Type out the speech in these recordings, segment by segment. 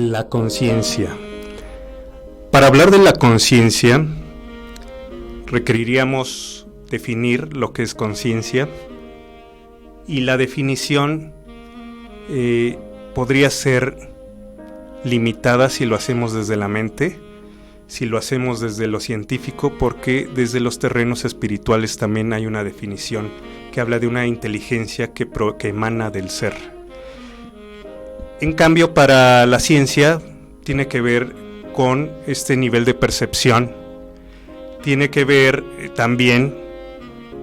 La conciencia. Para hablar de la conciencia, requeriríamos definir lo que es conciencia, y la definición podría ser limitada si lo hacemos desde la mente, si lo hacemos desde lo científico, porque desde los terrenos espirituales también hay una definición que habla de una inteligencia que emana del ser. En cambio, para la ciencia tiene que ver con este nivel de percepción, tiene que ver también,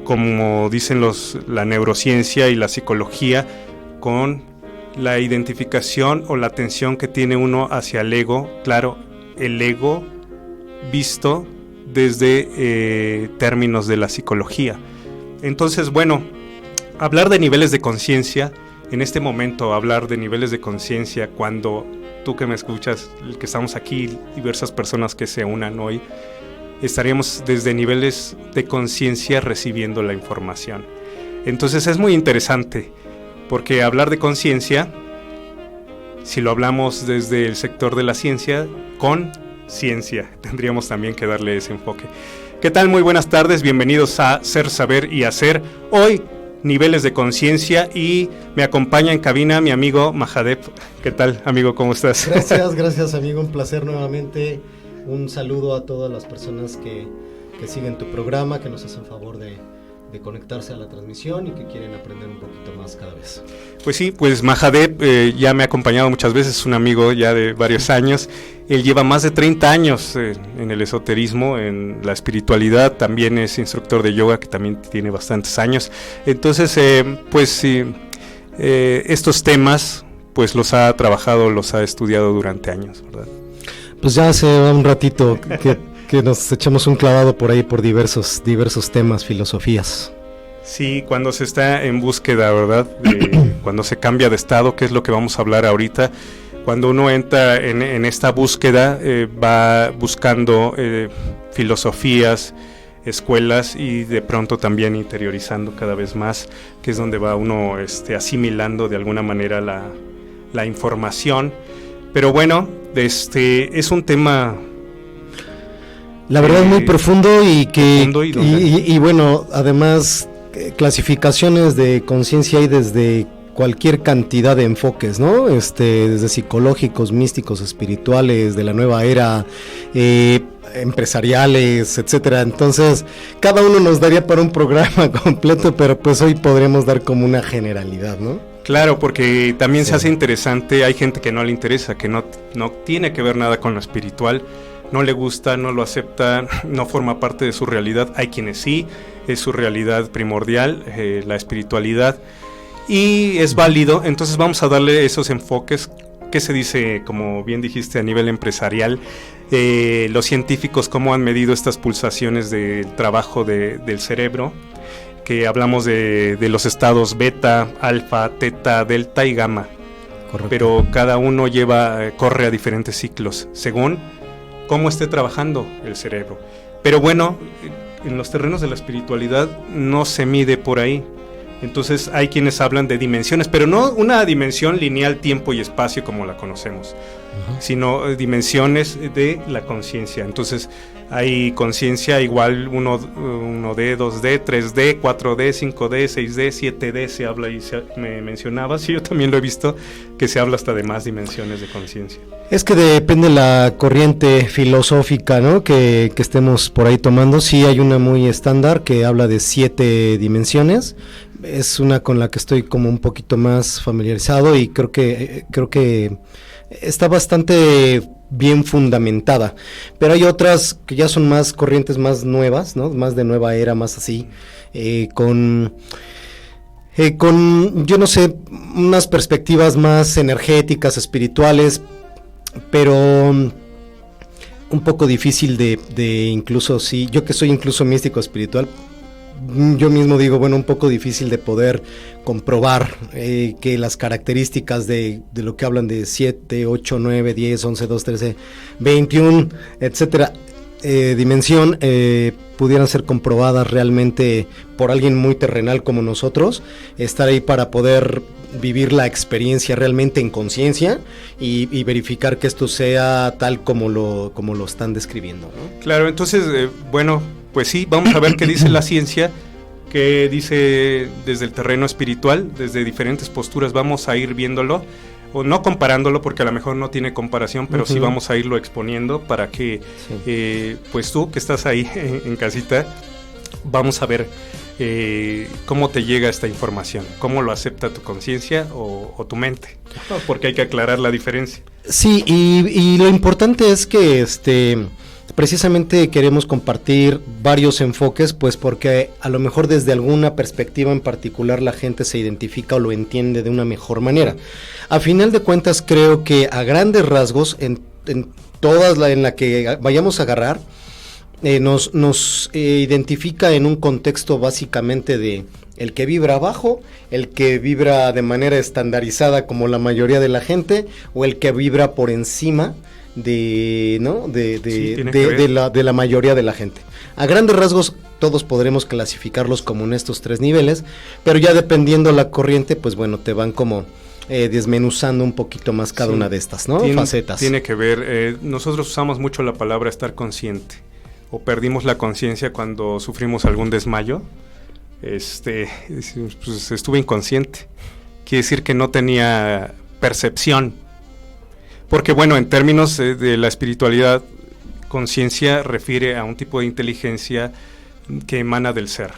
como dicen la neurociencia y la psicología, con la identificación o la atención que tiene uno hacia el ego. Claro, el ego visto desde términos de la psicología. Entonces, bueno, hablar de niveles de conciencia, en este momento hablar de niveles de conciencia, cuando tú que me escuchas, el que estamos aquí, diversas personas que se unan hoy, estaríamos desde niveles de conciencia recibiendo la información. Entonces es muy interesante, porque hablar de conciencia, si lo hablamos desde el sector de la ciencia, con ciencia, tendríamos también que darle ese enfoque. ¿Qué tal? Muy buenas tardes, bienvenidos a Ser, Saber y Hacer. Hoy, niveles de conciencia, y me acompaña en cabina mi amigo Mahadev. ¿Qué tal, amigo? ¿Cómo estás? Gracias, amigo, un placer nuevamente. Un saludo a todas las personas que siguen tu programa, que nos hacen favor de conectarse a la transmisión y que quieren aprender un poquito más cada vez. Pues sí, pues Mahadev ya me ha acompañado muchas veces, es un amigo ya de varios años. Él lleva más de 30 años en el esoterismo, en la espiritualidad, también es instructor de yoga, que también tiene bastantes años. Entonces, estos temas pues los ha trabajado, los ha estudiado durante años, ¿verdad? Pues ya hace un ratito que nos echamos un clavado por ahí por diversos temas, filosofías. Sí, cuando se está en búsqueda, ¿verdad? Cuando se cambia de estado, que es lo que vamos a hablar ahorita. Cuando uno entra en esta búsqueda, va buscando filosofías, escuelas, y de pronto también interiorizando cada vez más, que es donde va uno asimilando de alguna manera la información. Pero bueno, es un tema, la verdad, muy profundo y bueno, además clasificaciones de conciencia hay desde cualquier cantidad de enfoques, ¿no? Desde psicológicos, místicos, espirituales, de la nueva era, empresariales, etcétera. Entonces, cada uno nos daría para un programa completo, pero pues hoy podremos dar como una generalidad, ¿no? Claro, porque también se hace interesante. Hay gente que no le interesa, que no tiene que ver nada con lo espiritual, no le gusta, no lo acepta, no forma parte de su realidad. Hay quienes sí, es su realidad primordial, la espiritualidad, y es válido. Entonces vamos a darle esos enfoques. ¿Qué se dice, como bien dijiste, a nivel empresarial? Los científicos, cómo han medido estas pulsaciones del trabajo del cerebro, que hablamos de los estados beta, alfa, teta, delta y gamma. Correcto. Pero cada uno corre a diferentes ciclos, según cómo esté trabajando el cerebro. Pero bueno, en los terrenos de la espiritualidad no se mide por ahí. Entonces hay quienes hablan de dimensiones, pero no una dimensión lineal, tiempo y espacio como la conocemos, sino dimensiones de la conciencia. Entonces hay conciencia igual 1D, 2D, 3D, 4D, 5D, 6D, 7D se habla, y me mencionabas, y yo también lo he visto, que se habla hasta de más dimensiones de conciencia. Es que depende la corriente filosófica, ¿no? que estemos por ahí tomando. Sí, hay una muy estándar que habla de 7 dimensiones. Es una con la que estoy como un poquito más familiarizado, y creo que está bastante bien fundamentada, pero hay otras que ya son más corrientes, más nuevas, ¿no? Más de nueva era, más así, con yo no sé, unas perspectivas más energéticas, espirituales, pero un poco difícil de incluso, sí, yo que soy incluso místico espiritual, yo mismo digo, bueno, un poco difícil de poder comprobar que las características de lo que hablan de 7, 8, 9, 10, 11, 2, 13, 21, etcétera, dimensión pudieran ser comprobadas realmente por alguien muy terrenal como nosotros, estar ahí para poder vivir la experiencia realmente en conciencia y verificar que esto sea tal como lo están describiendo, ¿no? Claro, entonces, bueno, pues sí, vamos a ver qué dice la ciencia, qué dice desde el terreno espiritual, desde diferentes posturas, vamos a ir viéndolo, o no comparándolo porque a lo mejor no tiene comparación, pero sí vamos a irlo exponiendo para que, pues tú que estás ahí en casita, vamos a ver cómo te llega esta información, cómo lo acepta tu conciencia o tu mente, porque hay que aclarar la diferencia. Sí, y lo importante es que precisamente queremos compartir varios enfoques, pues porque a lo mejor desde alguna perspectiva en particular la gente se identifica o lo entiende de una mejor manera. A final de cuentas creo que a grandes rasgos, en todas en la que vayamos a agarrar, nos identifica en un contexto básicamente de el que vibra abajo, el que vibra de manera estandarizada como la mayoría de la gente, o el que vibra por encima de la mayoría de la gente. A grandes rasgos todos podremos clasificarlos como en estos tres niveles, pero ya dependiendo la corriente, pues bueno, te van como desmenuzando un poquito más cada una de estas, ¿no? Facetas. Tiene que ver, nosotros usamos mucho la palabra estar consciente, o perdimos la conciencia cuando sufrimos algún desmayo. Pues estuve inconsciente, quiere decir que no tenía percepción, porque bueno, en términos de la espiritualidad, conciencia refiere a un tipo de inteligencia que emana del ser,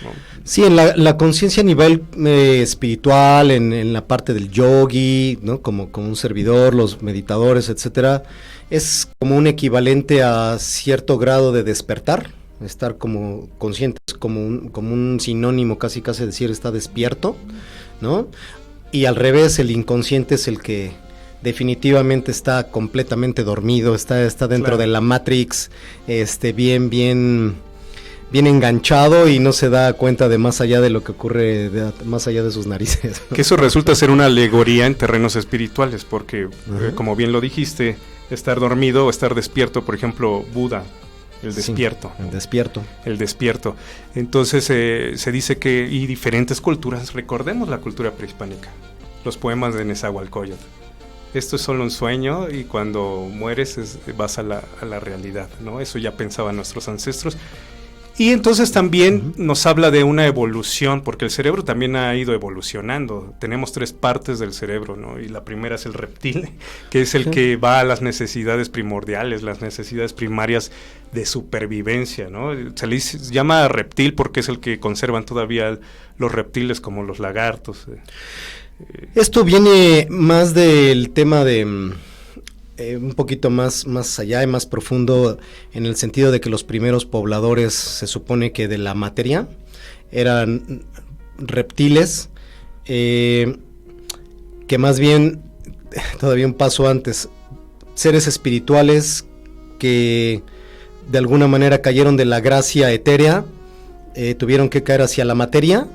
¿no? Sí, en la conciencia a nivel espiritual, en la parte del yogi, ¿no? Como un servidor, los meditadores, etcétera, es como un equivalente a cierto grado de despertar, estar como consciente, como un sinónimo casi decir está despierto, ¿no? Y al revés, el inconsciente es el que definitivamente está completamente dormido, está dentro de la Matrix, bien enganchado y no se da cuenta de más allá de lo que ocurre, más allá de sus narices. Que eso resulta ser una alegoría en terrenos espirituales, porque como bien lo dijiste, estar dormido o estar despierto, por ejemplo, Buda, el despierto. Sí, el despierto. Entonces se dice que, y diferentes culturas, recordemos la cultura prehispánica, los poemas de Nezahualcóyotl. Esto es solo un sueño y cuando mueres vas a la realidad, ¿no? Eso ya pensaban nuestros ancestros. Y entonces también nos habla de una evolución, porque el cerebro también ha ido evolucionando. Tenemos 3 partes del cerebro, ¿no? Y la primera es el reptil, que es el que va a las necesidades primordiales, las necesidades primarias de supervivencia, ¿no? Se le llama reptil porque es el que conservan todavía los reptiles como los lagartos. Esto viene más del tema de un poquito más allá y más profundo, en el sentido de que los primeros pobladores se supone que de la materia eran reptiles, que más bien, todavía un paso antes, seres espirituales que de alguna manera cayeron de la gracia etérea, tuvieron que caer hacia la materia,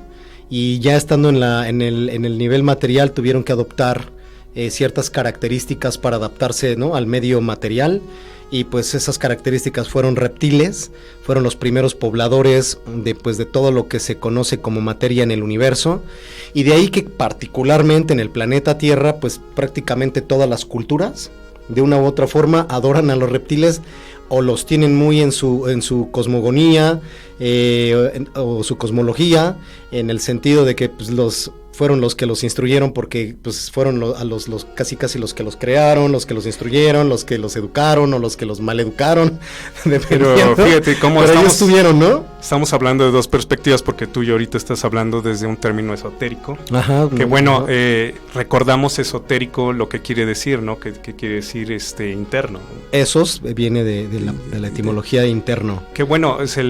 y ya estando en el nivel material tuvieron que adoptar ciertas características para adaptarse, ¿no?, al medio material, y pues esas características fueron reptiles, fueron los primeros pobladores de todo lo que se conoce como materia en el universo, y de ahí que particularmente en el planeta Tierra, pues prácticamente todas las culturas de una u otra forma adoran a los reptiles, o los tienen muy en su cosmogonía, o su cosmología, en el sentido de que pues fueron los que los instruyeron, porque pues fueron los casi los que los crearon, los que los instruyeron, los que los educaron o los que los maleducaron. Pero fíjate cómo ellos tuvieron, ¿no? Estamos hablando de 2 perspectivas, porque tú y ahorita estás hablando desde un término esotérico. Ajá. Que bueno, recordamos esotérico lo que quiere decir, ¿no? Que quiere decir interno, ¿no? Esos viene de la etimología de interno. Que bueno, se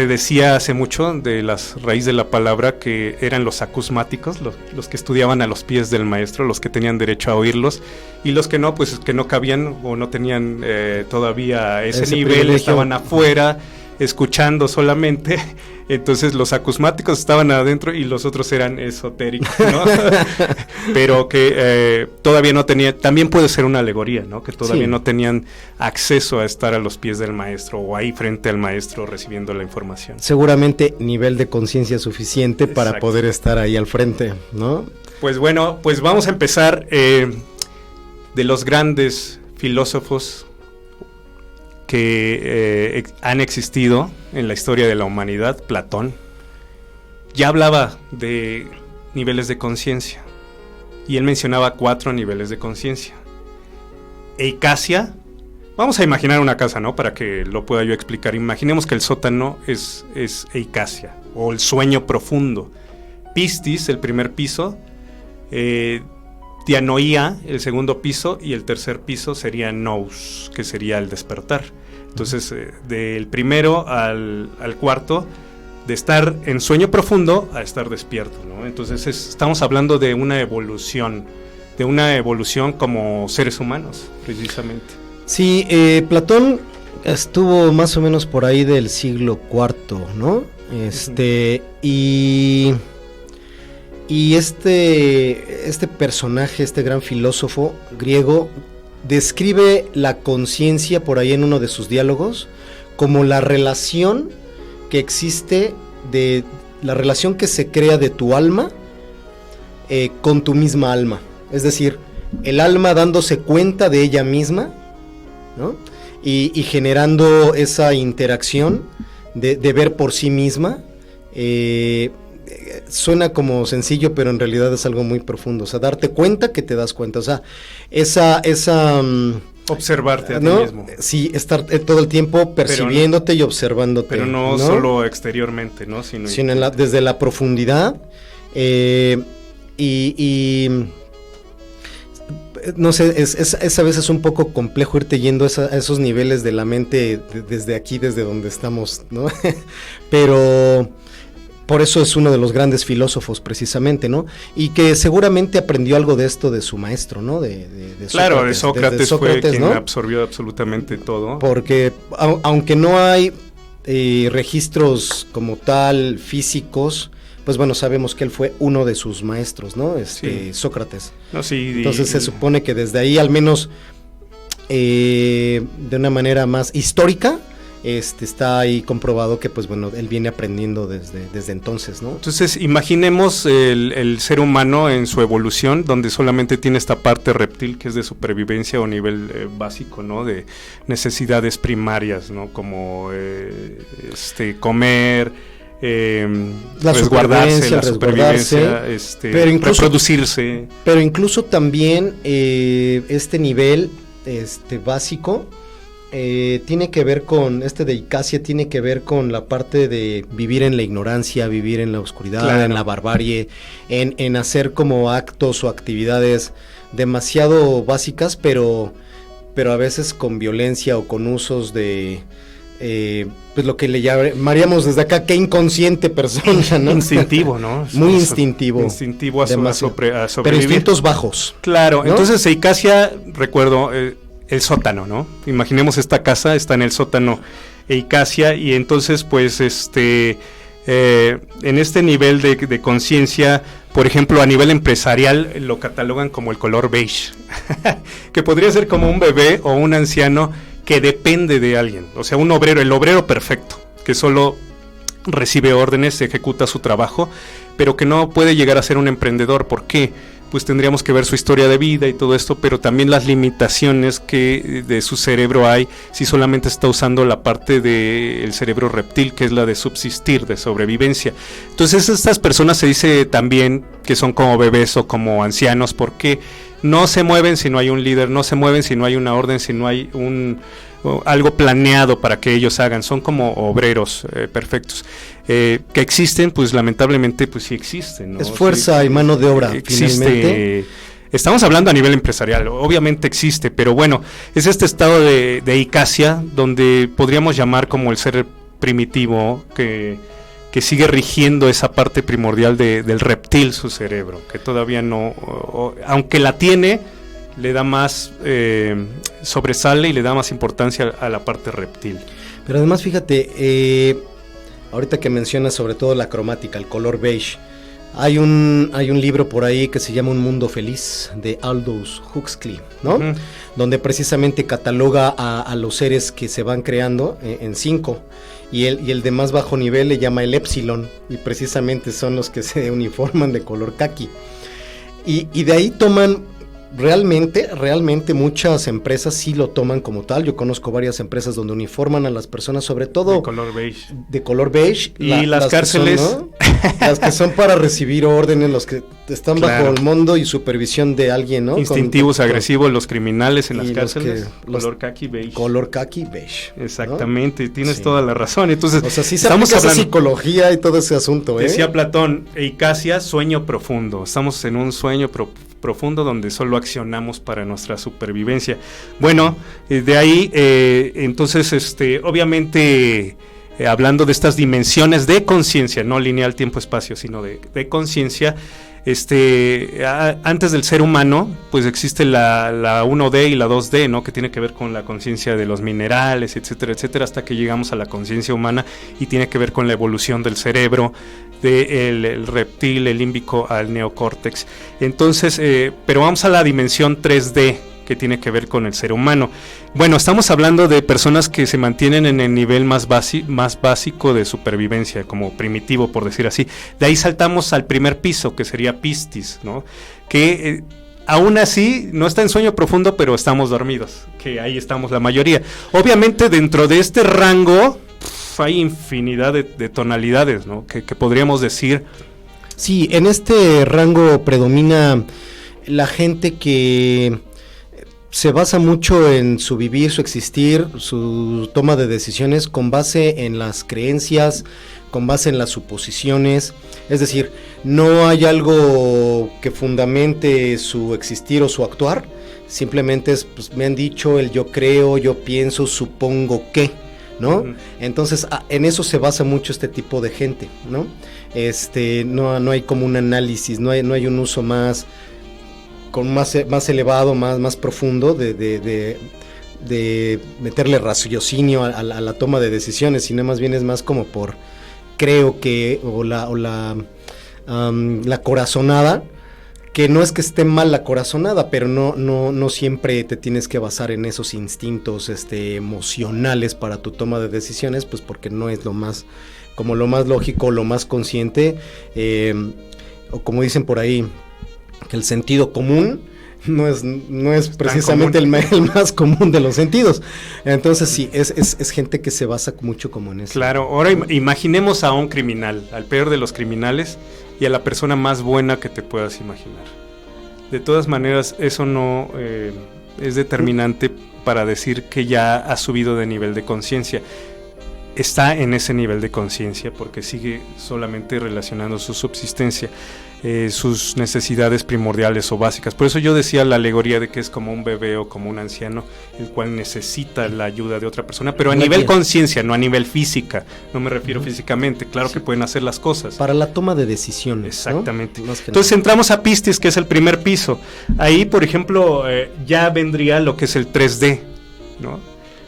decía hace mucho de las raíces de la palabra que eran los acusmáticos, los que estudiaban a los pies del maestro, los que tenían derecho a oírlos, y los que no, pues que no cabían o no tenían todavía ese nivel, estaban afuera, escuchando solamente, entonces los acusmáticos estaban adentro y los otros eran esotéricos, ¿no? Pero que todavía no tenía, también puede ser una alegoría, ¿no? Que todavía no tenían acceso a estar a los pies del maestro o ahí frente al maestro recibiendo la información. Seguramente nivel de conciencia suficiente para poder estar ahí al frente, ¿no? Pues bueno, pues vamos a empezar de los grandes filósofos que han existido en la historia de la humanidad. Platón ya hablaba de niveles de conciencia y él mencionaba 4 niveles de conciencia. Eicasia, vamos a imaginar una casa, ¿no? Para que lo pueda yo explicar. Imaginemos que el sótano es Eicasia o el sueño profundo. Pistis, el primer piso, Dianoía, el segundo piso, y el tercer piso sería Nous, que sería el despertar. Entonces, del primero al cuarto, de estar en sueño profundo a estar despierto, ¿no? Entonces, estamos hablando de una evolución como seres humanos, precisamente. Sí, Platón estuvo más o menos por ahí del siglo IV, ¿no? Y este personaje, este gran filósofo griego, describe la conciencia por ahí en uno de sus diálogos como la relación que existe, la relación que se crea de tu alma con tu misma alma. Es decir, el alma dándose cuenta de ella misma, ¿no? Y generando esa interacción de ver por sí misma. Suena como sencillo, pero en realidad es algo muy profundo. O sea, darte cuenta que te das cuenta. O sea, esa observarte a ti mismo. Sí, estar todo el tiempo percibiéndote y observándote. Pero no solo exteriormente, ¿no? Sino desde la profundidad. No sé, es a veces un poco complejo irte yendo a esos niveles de la mente desde aquí, desde donde estamos, ¿no? Pero por eso es uno de los grandes filósofos, precisamente, ¿no? Y que seguramente aprendió algo de esto de su maestro, ¿no? De Sócrates fue quien ¿no? absorbió absolutamente todo. Porque aunque no hay registros como tal físicos, pues bueno, sabemos que él fue uno de sus maestros, ¿no? Sócrates. No, sí, entonces se supone que desde ahí, al menos de una manera más histórica, está ahí comprobado que, pues bueno, él viene aprendiendo desde entonces, ¿no? Entonces, imaginemos el ser humano en su evolución, donde solamente tiene esta parte reptil que es de supervivencia o nivel básico, ¿no? De necesidades primarias, ¿no? Como comer, resguardarse, la supervivencia, pero incluso, reproducirse. Pero incluso también este nivel básico tiene que ver con de Eicasia, tiene que ver con la parte de vivir en la ignorancia, vivir en la oscuridad, claro, en la barbarie, en hacer como actos o actividades demasiado básicas, pero a veces con violencia o con usos de pues lo que le llamaríamos desde acá, qué inconsciente persona, ¿no? Instintivo, ¿no? Muy instintivo. Instintivo a sobrevivir. Pero instintos bajos. Claro, ¿no? Entonces Eicasia, recuerdo, el sótano, ¿no? Imaginemos esta casa, está en el sótano Eicasia, y entonces pues en este nivel de conciencia, por ejemplo, a nivel empresarial lo catalogan como el color beige, que podría ser como un bebé o un anciano que depende de alguien, o sea, un obrero, el obrero perfecto, que solo recibe órdenes, ejecuta su trabajo, pero que no puede llegar a ser un emprendedor. ¿Por qué? Pues tendríamos que ver su historia de vida y todo esto, pero también las limitaciones que de su cerebro hay si solamente está usando la parte del cerebro reptil, que es la de subsistir, de sobrevivencia. Entonces estas personas se dice también que son como bebés o como ancianos, porque no se mueven si no hay un líder, no se mueven si no hay una orden, si no hay algo planeado para que ellos hagan. Son como obreros perfectos. Que existen, pues lamentablemente, pues sí existen, ¿no? Es fuerza y mano de obra, finalmente. Estamos hablando a nivel empresarial, obviamente existe, pero bueno, es este estado de Eicasia, donde podríamos llamar como el ser primitivo, que sigue rigiendo esa parte primordial del reptil, su cerebro, que todavía no, aunque la tiene, le da más, sobresale y le da más importancia a la parte reptil. Pero además, fíjate, ahorita que mencionas sobre todo la cromática, el color beige, hay un libro por ahí que se llama Un Mundo Feliz, de Aldous Huxley, ¿no? Uh-huh. Donde precisamente cataloga a los seres que se van creando en 5, y el de más bajo nivel le llama el Epsilon, y precisamente son los que se uniforman de color caqui. Y de ahí toman, realmente muchas empresas sí lo toman como tal. Yo conozco varias empresas donde uniforman a las personas, sobre todo de color beige. Y las cárceles, que son, ¿no? Las que son para recibir órdenes, los que están bajo el mando y supervisión de alguien, ¿no? Instintivos, agresivos, los criminales en las cárceles, color khaki beige. Color khaki beige. Exactamente, ¿no? Tienes toda la razón. Entonces, o sea, sí estamos hablando de psicología y todo ese asunto, ¿eh? Decía Platón, Eicasia, sueño profundo. Estamos en un sueño profundo donde solo accionamos para nuestra supervivencia. Bueno, de ahí, entonces, obviamente, hablando de estas dimensiones de conciencia, no lineal tiempo-espacio, sino de conciencia, antes del ser humano, pues existe la 1D y la 2D, ¿no? Que tiene que ver con la conciencia de los minerales, etcétera, etcétera, hasta que llegamos a la conciencia humana y tiene que ver con la evolución del cerebro, del reptil, el límbico al neocórtex. Entonces, pero vamos a la dimensión 3D, que tiene que ver con el ser humano. Bueno, estamos hablando de personas que se mantienen en el nivel más básico de supervivencia, como primitivo, por decir así. De ahí saltamos al primer piso, que sería Piscis, ¿no? Que aún así no está en sueño profundo, pero estamos dormidos, que ahí estamos la mayoría. Obviamente dentro de este rango hay infinidad de tonalidades, ¿no? Que podríamos decir. Sí, en este rango predomina la gente que se basa mucho en su vivir, su existir, su toma de decisiones con base en las creencias, con base en las suposiciones. Es decir, no hay algo que fundamente su existir o su actuar, simplemente es, pues, me han dicho el yo creo, yo pienso, supongo que, ¿no? Uh-huh. Entonces, en eso se basa mucho este tipo de gente, ¿no? No hay como un análisis, no hay un uso más elevado, más profundo de meterle raciocinio a la toma de decisiones, sino más bien es más como por creo que, o la corazonada, que no es que esté mal la corazonada, pero no siempre te tienes que basar en esos instintos emocionales para tu toma de decisiones, pues porque no es lo más lógico, lo más consciente, o como dicen por ahí, que el sentido común no es precisamente el más común de los sentidos. Entonces sí, es gente que se basa mucho como en eso. Claro, ahora imaginemos a un criminal, al peor de los criminales, y a la persona más buena que te puedas imaginar. De todas maneras, eso no es determinante para decir que ya ha subido de nivel de conciencia. Está en ese nivel de conciencia porque sigue solamente relacionando su subsistencia, sus necesidades primordiales o básicas. Por eso yo decía la alegoría de que es como un bebé o como un anciano, el cual necesita la ayuda de otra persona, pero a nivel conciencia, no a nivel física. No me refiero físicamente, claro que pueden hacer las cosas. Para la toma de decisiones. Exactamente. ¿No? Entonces entramos a Piscis, que es el primer piso. Ahí, por ejemplo, ya vendría lo que es el 3D, ¿no?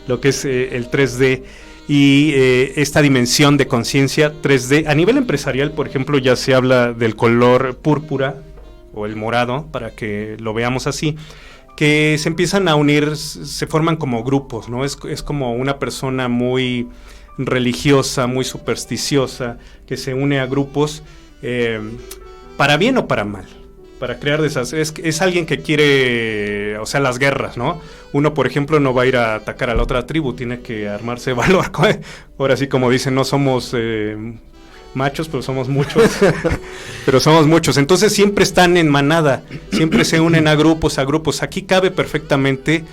Lo que es el 3D. Y esta dimensión de conciencia 3D, a nivel empresarial, por ejemplo, ya se habla del color púrpura o el morado, para que lo veamos así, que se empiezan a unir, se forman como grupos, ¿no? Es como una persona muy religiosa, muy supersticiosa, que se une a grupos para bien o para mal. Para crear es alguien que quiere, o sea, las guerras, ¿no? Uno, por ejemplo, no va a ir a atacar a la otra tribu, tiene que armarse de valor. Ahora sí, como dicen, no somos machos, pero somos muchos. Pero somos muchos. Entonces siempre están en manada, siempre se unen a grupos. Aquí cabe perfectamente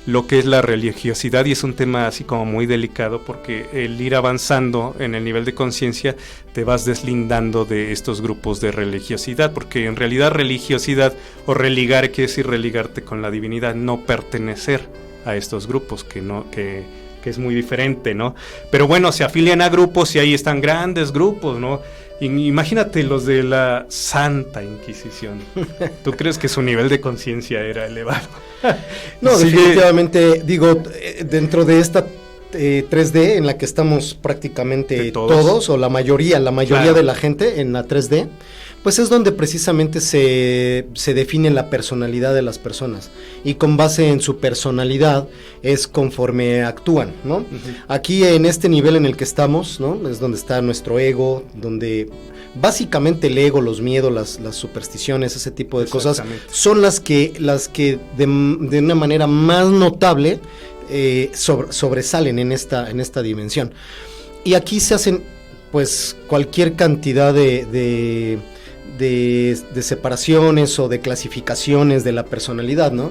lo que es la religiosidad, y es un tema así como muy delicado, porque el ir avanzando en el nivel de conciencia te vas deslindando de estos grupos de religiosidad, porque en realidad religiosidad o religar quiere decir religarte con la divinidad, no pertenecer a estos grupos, que es muy diferente, ¿no? Pero bueno, se afilian a grupos y ahí están grandes grupos, ¿no? Imagínate los de la Santa Inquisición. ¿Tú crees que su nivel de conciencia era elevado? No, definitivamente, digo, dentro de esta 3D en la que estamos prácticamente todos, o la mayoría claro. de la gente en la 3D, pues es donde precisamente se define la personalidad de las personas, y con base en su personalidad es conforme actúan, ¿no? Uh-huh. Aquí en este nivel en el que estamos, ¿no? Es donde está nuestro ego, donde básicamente el ego, los miedos, las supersticiones, ese tipo de cosas son las que de una manera más notable sobresalen en esta dimensión. Y aquí se hacen pues cualquier cantidad de separaciones o de clasificaciones de la personalidad, ¿no?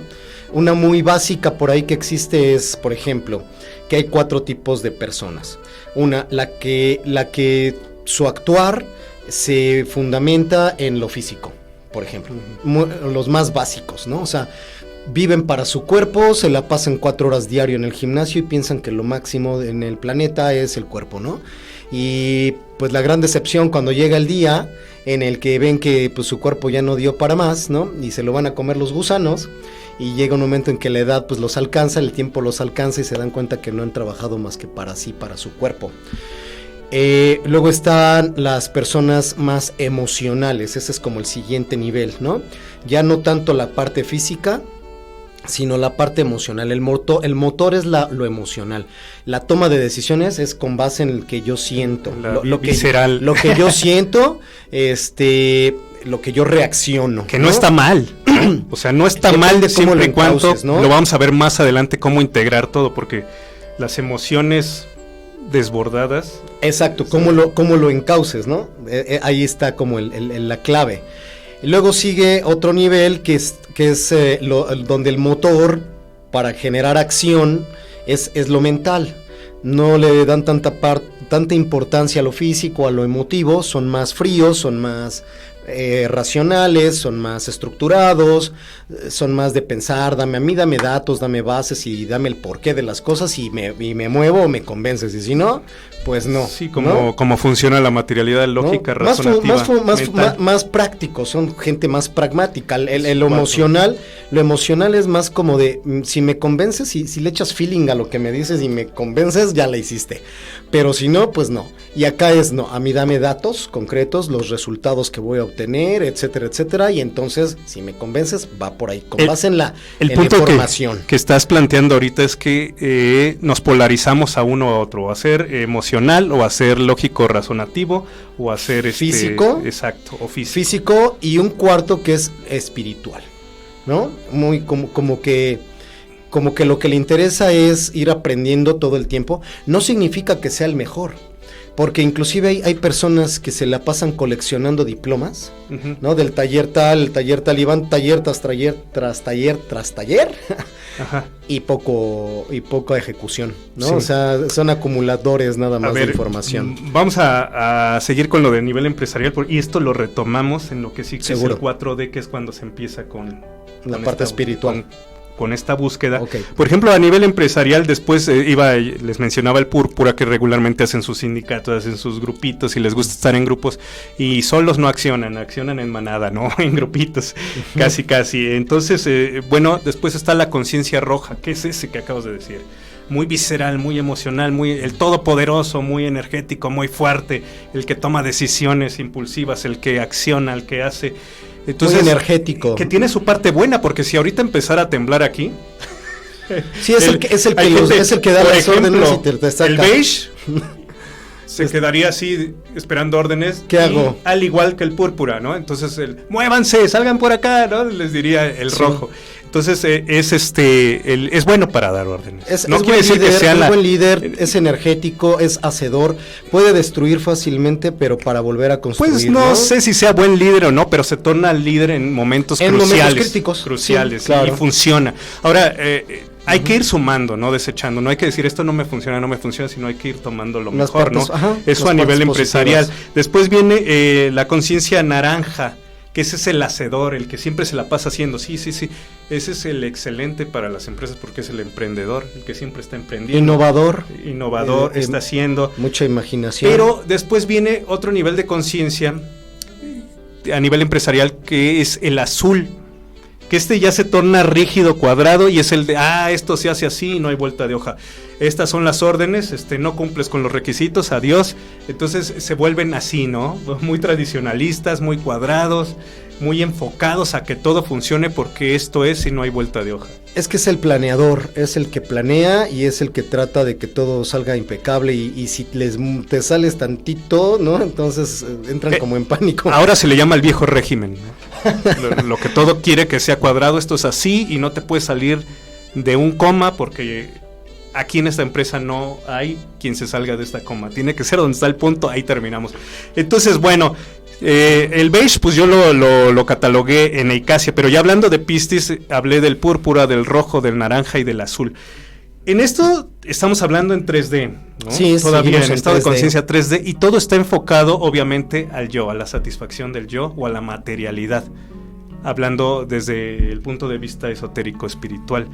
Una muy básica por ahí que existe es, por ejemplo, que hay 4 tipos de personas. Una, la que su actuar se fundamenta en lo físico, por ejemplo, los más básicos, ¿no? O sea, viven para su cuerpo, se la pasan 4 horas diario en el gimnasio y piensan que lo máximo en el planeta es el cuerpo, ¿no? Y pues la gran decepción cuando llega el día en el que ven que pues su cuerpo ya no dio para más, ¿no? Y se lo van a comer los gusanos, y llega un momento en que la edad pues los alcanza, el tiempo los alcanza y se dan cuenta que no han trabajado más que para sí, para su cuerpo. Luego están las personas más emocionales, ese es como el siguiente nivel, ¿no? Ya no tanto la parte física, sino la parte emocional. El motor es lo emocional. La toma de decisiones es con base en el que yo siento, visceral. Lo que yo siento, lo que yo reacciono. Que no está mal. O sea, no está mal siempre y cuando, ¿no? Lo vamos a ver más adelante cómo integrar todo, porque las emociones desbordadas. Exacto, cómo lo encauces, ¿no? Ahí está como la clave. Y luego sigue otro nivel que es donde el motor para generar acción es lo mental. No le dan tanta importancia a lo físico, a lo emotivo, son más fríos, son más racionales, son más estructurados, son más de pensar, dame datos, dame bases y dame el porqué de las cosas y me muevo o me convences, y si no, pues no. Sí, como funciona la materialidad lógica, ¿no? Razonativa. Más prácticos, son gente más pragmática. Lo emocional es más como de, si me convences, si le echas feeling a lo que me dices y me convences, ya la hiciste. Pero si no, pues no. Y acá es no, a mí dame datos concretos, los resultados que voy a obtener, etcétera, etcétera, y entonces, si me convences, va por ahí, con base en la información. Que estás planteando ahorita es que nos polarizamos a uno a otro, a ser emocional o a ser lógico razonativo o a ser físico. Exacto, o físico. Físico, y un cuarto que es espiritual, ¿no? Muy como que lo que le interesa es ir aprendiendo todo el tiempo. No significa que sea el mejor, porque inclusive hay personas que se la pasan coleccionando diplomas, uh-huh, ¿no? Del taller tal, y van taller tras taller, ajá, y poca ejecución, ¿no? Sí. O sea, son acumuladores nada más de información. Vamos a seguir con lo de nivel empresarial, y esto lo retomamos en lo que sí que es el 4D, que es cuando se empieza con la parte espiritual. Con esta búsqueda. Okay. Por ejemplo, a nivel empresarial, después les mencionaba el Púrpura, que regularmente hacen sus sindicatos, hacen sus grupitos y les gusta estar en grupos, y solos no accionan en manada, ¿no? En grupitos, casi. Entonces, después está la conciencia roja, que es ese que acabas de decir. Muy visceral, muy emocional, el todopoderoso, muy energético, muy fuerte, el que toma decisiones impulsivas, el que acciona, el que hace. Entonces, muy energético. Que tiene su parte buena, porque si ahorita empezara a temblar aquí. Sí, es el que da las órdenes y te saca. El beige se quedaría así esperando órdenes. ¿Qué hago? Al igual que el Púrpura, ¿no? Entonces, muévanse, salgan por acá, ¿no? Les diría el rojo. Entonces es bueno para dar órdenes. No quiere decir que sea buen líder, es energético, es hacedor, puede destruir fácilmente, pero para volver a construir. Pues no sé si sea buen líder o no, pero se torna líder en momentos cruciales, sí, claro. Y funciona. Ahora, hay que ir sumando, no desechando. No hay que decir esto no me funciona, sino hay que ir tomando lo mejor, ¿no? Eso a nivel empresarial. Después viene la conciencia naranja, que ese es el hacedor, el que siempre se la pasa haciendo. Sí. Ese es el excelente para las empresas, porque es el emprendedor, el que siempre está emprendiendo. Innovador, está haciendo. Mucha imaginación. Pero después viene otro nivel de conciencia a nivel empresarial, que es el azul, que este ya se torna rígido, cuadrado, y es el de, esto se hace así y no hay vuelta de hoja. Estas son las órdenes, no cumples con los requisitos, adiós. Entonces se vuelven así, ¿no? Muy tradicionalistas, muy cuadrados, muy enfocados a que todo funcione porque esto es y no hay vuelta de hoja. Es que es el planeador, es el que planea y es el que trata de que todo salga impecable y si te sales tantito, ¿no? Entonces entran como en pánico. Ahora se le llama el viejo régimen, ¿no? lo que todo quiere que sea cuadrado, esto es así y no te puedes salir de un coma porque aquí en esta empresa no hay quien se salga de esta coma. Tiene que ser donde está el punto, ahí terminamos. Entonces, bueno, el beige, pues yo lo catalogué en Eicasia, pero ya hablando de Piscis, hablé del púrpura, del rojo, del naranja y del azul. En esto estamos hablando en 3D, ¿no? Sí, todavía en estado de conciencia 3D, y todo está enfocado obviamente al yo, a la satisfacción del yo o a la materialidad, hablando desde el punto de vista esotérico espiritual.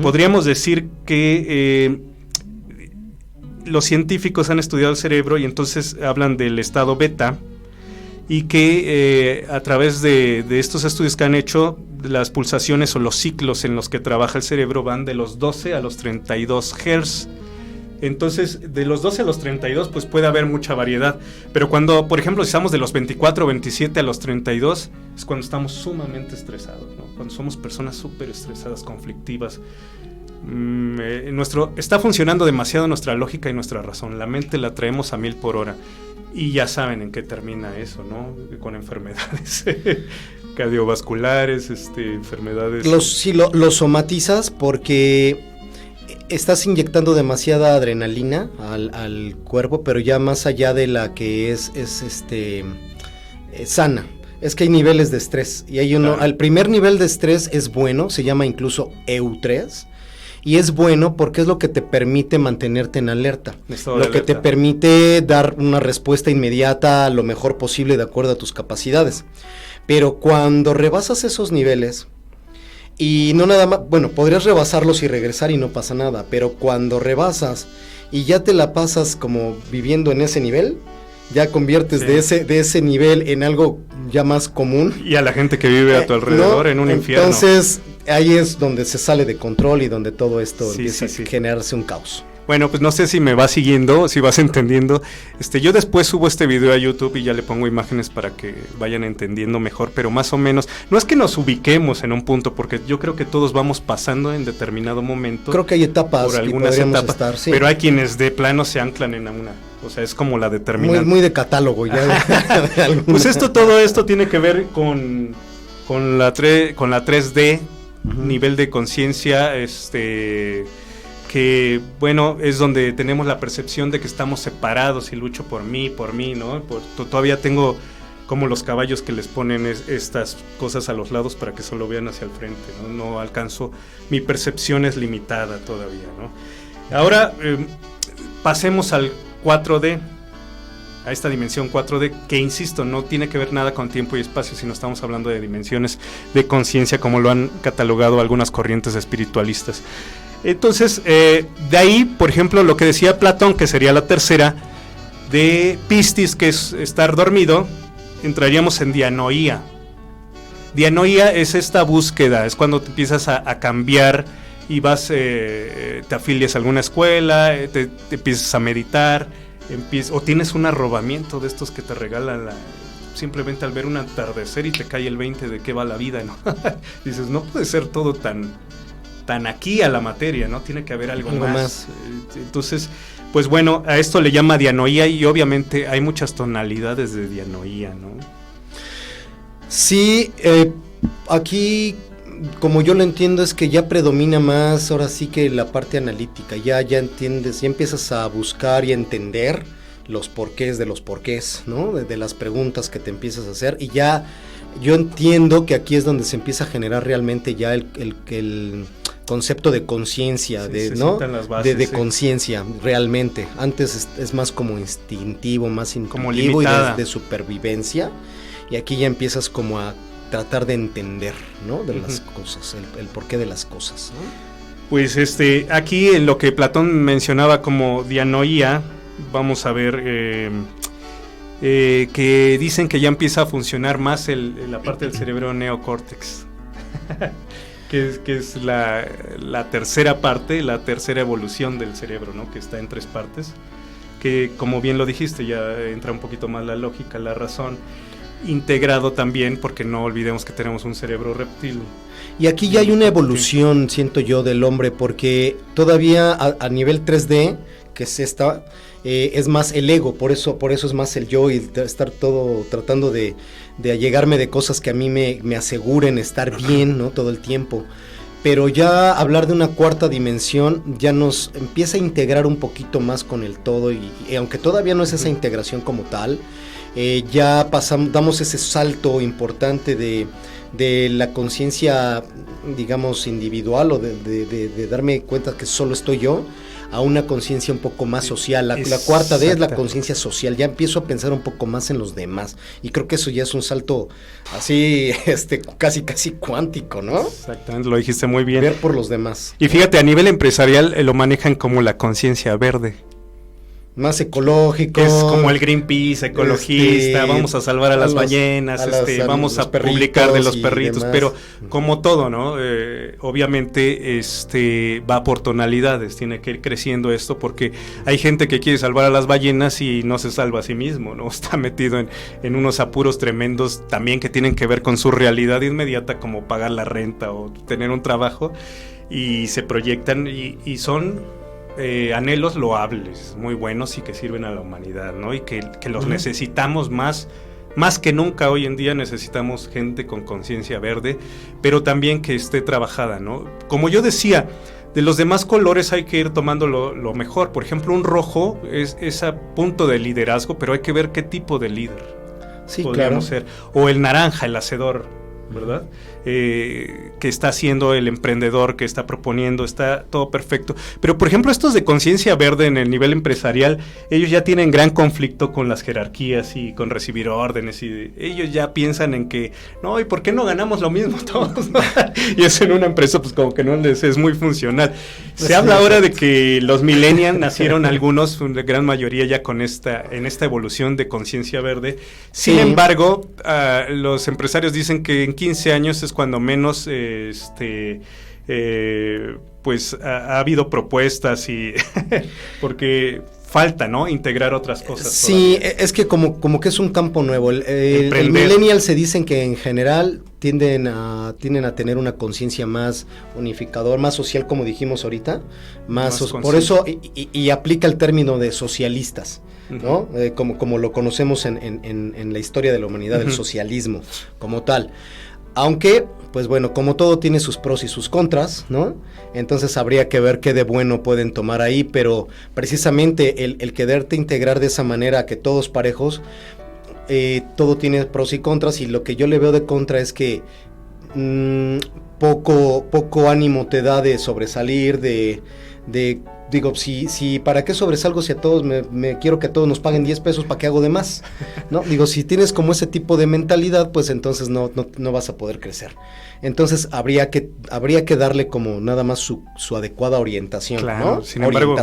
Podríamos decir que los científicos han estudiado el cerebro y entonces hablan del estado beta, y que a través de estos estudios que han hecho, las pulsaciones o los ciclos en los que trabaja el cerebro van de los 12 a los 32 Hz. Entonces, de los 12 a los 32, pues puede haber mucha variedad. Pero cuando, por ejemplo, si estamos de los 24 o 27 a los 32, es cuando estamos sumamente estresados, ¿no? Cuando somos personas súper estresadas, conflictivas. Está funcionando demasiado nuestra lógica y nuestra razón. La mente la traemos a 1000 por hora. Y ya saben en qué termina eso, ¿no? Con enfermedades cardiovasculares, enfermedades... Lo somatizas porque estás inyectando demasiada adrenalina al cuerpo, pero ya más allá de la que es sana. Es que hay niveles de estrés y hay uno, al primer nivel de estrés es bueno, se llama incluso EU3. Y es bueno porque es lo que te permite mantenerte en alerta, lo que te permite dar una respuesta inmediata lo mejor posible de acuerdo a tus capacidades. Pero cuando rebasas esos niveles, y no nada más, bueno, podrías rebasarlos y regresar y no pasa nada, pero cuando rebasas y ya te la pasas como viviendo en ese nivel, ya conviertes de ese nivel en algo ya más común. Y a la gente que vive a tu alrededor en un infierno. Entonces, ahí es donde se sale de control y donde todo esto empieza a generarse un caos. Bueno, pues no sé si me vas siguiendo, si vas entendiendo. Yo después subo este video a YouTube y ya le pongo imágenes para que vayan entendiendo mejor, pero más o menos, no es que nos ubiquemos en un punto, porque yo creo que todos vamos pasando en determinado momento. Creo que hay etapas, por algunas etapas, pero hay quienes de plano se anclan en una. O sea, es como la determinante. Muy de catálogo ya. Pues todo esto tiene que ver con la 3D, nivel de conciencia, que bueno, es donde tenemos la percepción de que estamos separados y lucho por mí, ¿no? Todavía tengo como los caballos que les ponen estas cosas a los lados para que solo vean hacia el frente, ¿no? No alcanzo, mi percepción es limitada todavía, ¿no? Ahora pasemos al 4D, a esta dimensión 4D, que insisto, no tiene que ver nada con tiempo y espacio, sino estamos hablando de dimensiones de conciencia, como lo han catalogado algunas corrientes espiritualistas. Entonces, de ahí, por ejemplo, lo que decía Platón, que sería la tercera, de Piscis, que es estar dormido, entraríamos en dianoía. Dianoía es esta búsqueda, es cuando te empiezas a cambiar y vas, te afilias a alguna escuela, te empiezas a meditar, o tienes un arrobamiento de estos que te regalan simplemente al ver un atardecer y te cae el 20 de qué va la vida, ¿no? Dices, no puede ser todo tan aquí a la materia, ¿no? Tiene que haber algo más. Entonces, pues bueno, a esto le llama dianoía y obviamente hay muchas tonalidades de dianoía, ¿no? Sí, aquí, como yo lo entiendo, es que ya predomina más, ahora sí que la parte analítica, ya entiendes, ya empiezas a buscar y a entender los porqués de los porqués, ¿no? De las preguntas que te empiezas a hacer, y ya yo entiendo que aquí es donde se empieza a generar realmente ya el concepto de conciencia, ¿no? De conciencia, realmente. Antes es más como instintivo, más intuitivo y de supervivencia, y aquí ya empiezas como a tratar de entender, ¿no? De las cosas, el porqué de las cosas, ¿no? Pues aquí en lo que Platón mencionaba como dianoía, vamos a ver que dicen que ya empieza a funcionar más la parte del cerebro neocórtex. que es la tercera parte, la tercera evolución del cerebro, ¿no? Que está en 3 partes, que como bien lo dijiste, ya entra un poquito más la lógica, la razón, integrado también, porque no olvidemos que tenemos un cerebro reptil. Y aquí ya hay una evolución, siento yo, del hombre, porque todavía a nivel 3D, que es esta, es más el ego, por eso es más el yo y estar todo tratando de allegarme de cosas que a mí me aseguren estar bien, ¿no? Todo el tiempo. Pero ya hablar de una cuarta dimensión ya nos empieza a integrar un poquito más con el todo y aunque todavía no es esa integración como tal, ya damos ese salto importante de la conciencia, digamos, individual o de darme cuenta que solo estoy yo, a una conciencia un poco más social. La cuarta D es la conciencia social. Ya empiezo a pensar un poco más en los demás. Y creo que eso ya es un salto así, casi cuántico, ¿no? Exactamente, lo dijiste muy bien. Ver por los demás. Y fíjate, a nivel empresarial lo manejan como la conciencia verde. Más ecológico. Es como el Greenpeace, ecologista, vamos a salvar a las ballenas, vamos a publicar de los perritos, pero como todo, ¿no? Obviamente va por tonalidades, tiene que ir creciendo esto, porque hay gente que quiere salvar a las ballenas y no se salva a sí mismo, ¿no? Está metido en unos apuros tremendos también que tienen que ver con su realidad inmediata, como pagar la renta o tener un trabajo, y se proyectan y son anhelos loables, muy buenos y que sirven a la humanidad, ¿no? Y que los necesitamos más que nunca hoy en día. Necesitamos gente con conciencia verde, pero también que esté trabajada, ¿no? Como yo decía, de los demás colores hay que ir tomando lo mejor. Por ejemplo, un rojo es a punto de liderazgo, pero hay que ver qué tipo de líder podríamos ser. O el naranja, el hacedor, ¿verdad? Que está haciendo el emprendedor, que está proponiendo, está todo perfecto. Pero, por ejemplo, estos de conciencia verde en el nivel empresarial, ellos ya tienen gran conflicto con las jerarquías y con recibir órdenes. Y ellos ya piensan en que, no, ¿y por qué no ganamos lo mismo todos? Y eso en una empresa, pues como que no les es muy funcional. Se habla ahora de que los millennials nacieron algunos, una gran mayoría ya en esta evolución de conciencia verde. Sin embargo, los empresarios dicen que en 15 años es cuando menos pues ha habido propuestas y porque falta, ¿no? Integrar otras cosas. Sí, todavía. Es que como que es un campo nuevo. El millennial se dicen que en general tienden a tener una conciencia más unificador, más social, como dijimos ahorita, por eso y aplica el término de socialistas, ¿no? Como lo conocemos en la historia de la humanidad, el socialismo como tal. Aunque, pues bueno, como todo tiene sus pros y sus contras, ¿no? Entonces habría que ver qué de bueno pueden tomar ahí, pero precisamente el quererte integrar de esa manera, que todos parejos, todo tiene pros y contras, y lo que yo le veo de contra es que poco ánimo te da de sobresalir, digo, si para qué sobresalgo si a todos me quiero que a todos nos paguen 10 pesos, ¿para qué hago de más? ¿No? Digo, si tienes como ese tipo de mentalidad, pues entonces no vas a poder crecer. Entonces habría que darle como nada más su adecuada orientación, claro, ¿no? Sin embargo,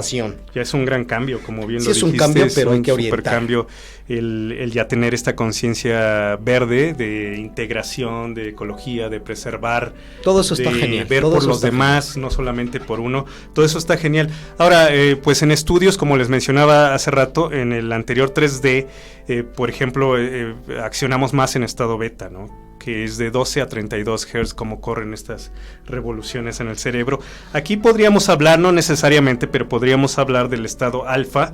ya es un gran cambio, como bien lo dijiste. Sí, es un cambio, pero hay que orientar. Es un supercambio el ya tener esta conciencia verde de integración, de ecología, de preservar. Todo eso está genial. Ver por los demás, no solamente por uno. Todo eso está genial. Ahora, pues en estudios, como les mencionaba hace rato, en el anterior 3D, por ejemplo, accionamos más en estado beta, ¿no? Que es de 12 a 32 Hz, como corren estas revoluciones en el cerebro. Aquí podríamos hablar, no necesariamente, pero podríamos hablar del estado alfa,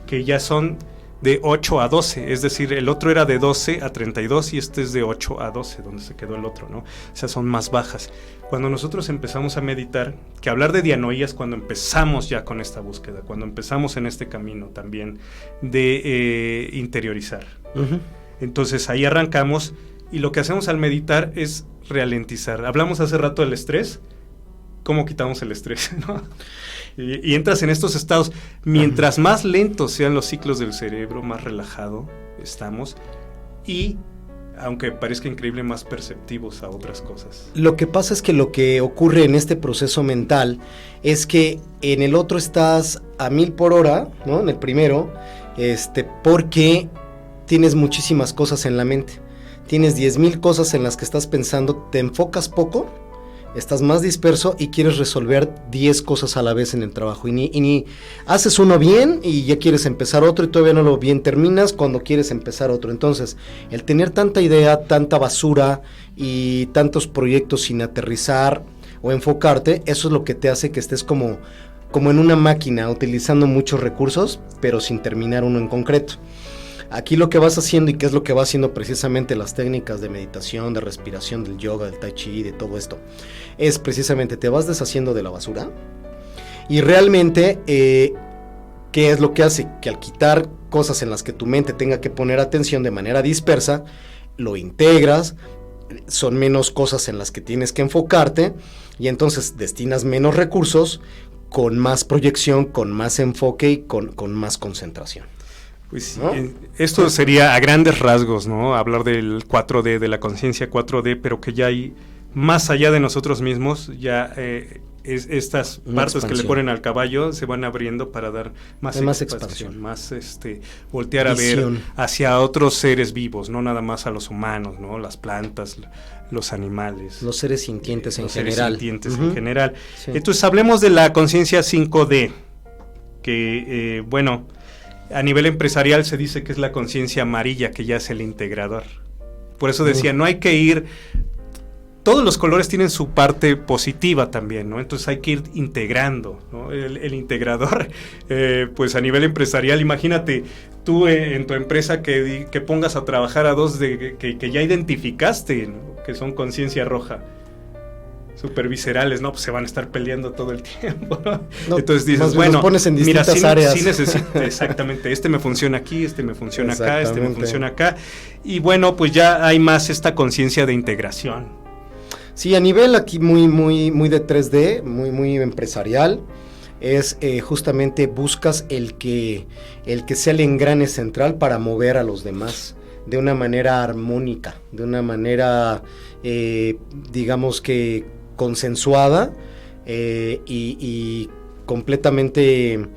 que ya son de 8 a 12, es decir, el otro era de 12 a 32 y este es de 8 a 12, donde se quedó el otro, ¿no? O sea, son más bajas. Cuando nosotros empezamos a meditar, que hablar de dianoías cuando empezamos ya con esta búsqueda, cuando empezamos en este camino también de interiorizar. Entonces ahí arrancamos. Y lo que hacemos al meditar es ralentizar. Hablamos hace rato del estrés. ¿Cómo quitamos el estrés? ¿No? Y entras en estos estados. Mientras más lentos sean los ciclos del cerebro, más relajado estamos. Y, aunque parezca increíble, más perceptivos a otras cosas. Lo que pasa es que lo que ocurre en este proceso mental es que en el otro estás a 1000 por hora, ¿no? En el primero, porque tienes muchísimas cosas en la mente. Tienes 10,000 cosas en las que estás pensando, te enfocas poco estás más disperso y quieres resolver 10 cosas a la vez en el trabajo y ni haces uno bien y ya quieres empezar otro y todavía no lo bien terminas cuando quieres empezar otro. Entonces, el tener tanta idea, tanta basura y tantos proyectos sin aterrizar o enfocarte, eso es lo que te hace que estés como en una máquina utilizando muchos recursos, pero sin terminar uno en concreto. Aquí lo que vas haciendo, y que es lo que va haciendo precisamente las técnicas de meditación, de respiración, del yoga, del tai chi, de todo esto, es precisamente te vas deshaciendo de la basura y realmente, ¿qué es lo que hace? Que al quitar cosas en las que tu mente tenga que poner atención de manera dispersa, lo integras, son menos cosas en las que tienes que enfocarte y entonces destinas menos recursos con más proyección, con más enfoque y con más concentración. Pues ¿no? Esto sería a grandes rasgos, ¿no? Hablar del 4D, de la conciencia 4D, pero que ya hay más allá de nosotros mismos, ya estas una partes expansión que le ponen al caballo se van abriendo para dar más expansión, más voltear visión, a ver hacia otros seres vivos, no nada más a los humanos, ¿no? Las plantas, los animales. Los seres sintientes en general. En general. Sí. Entonces hablemos de la conciencia 5D, que bueno, a nivel empresarial se dice que es la conciencia amarilla, que ya es el integrador. Por eso decía, no hay que ir... Todos los colores tienen su parte positiva también, ¿no? Entonces hay que ir integrando, ¿no? El integrador, pues a nivel empresarial, imagínate tú en tu empresa que pongas a trabajar a dos que ya identificaste, ¿no? Que son conciencia roja, súper viscerales, ¿no? Pues se van a estar peleando todo el tiempo, ¿no? Entonces dices, bueno, pones en distintas áreas. Sí necesito, exactamente, este me funciona aquí, este me funciona acá, este me funciona acá, y bueno, pues ya hay más esta conciencia de integración. Sí, a nivel aquí muy de 3D, muy empresarial, es justamente buscas el que sea el engrane central para mover a los demás de una manera armónica, de una manera, digamos que consensuada y completamente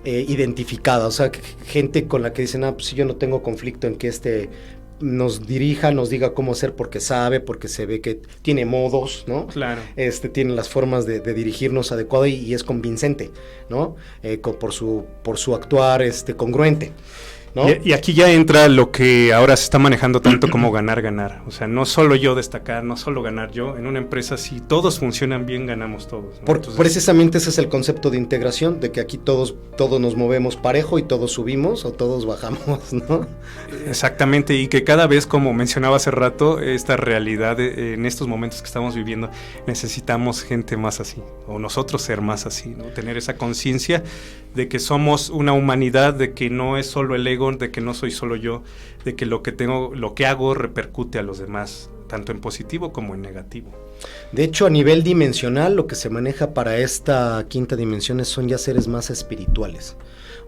identificada. O sea, gente con la que dicen, pues yo no tengo conflicto en que nos dirija, nos diga cómo hacer porque sabe, porque se ve que tiene modos, ¿no? Claro. Tiene las formas de dirigirnos adecuado y es convincente, ¿no? Por su actuar congruente, ¿no? Y aquí ya entra lo que ahora se está manejando tanto como ganar. O sea, no solo yo destacar, no solo ganar yo. En una empresa, si todos funcionan bien, ganamos todos, ¿no? Entonces, precisamente ese es el concepto de integración, de que aquí todos nos movemos parejo y todos subimos o todos bajamos, ¿no? Exactamente, y que cada vez, como mencionaba hace rato, esta realidad, en estos momentos que estamos viviendo, necesitamos gente más así, o nosotros ser más así, ¿no? Tener esa conciencia de que somos una humanidad, de que no es solo el ego, de que no soy solo yo, de que lo que hago repercute a los demás, tanto en positivo como en negativo. De hecho, a nivel dimensional, lo que se maneja para esta quinta dimensión son ya seres más espirituales.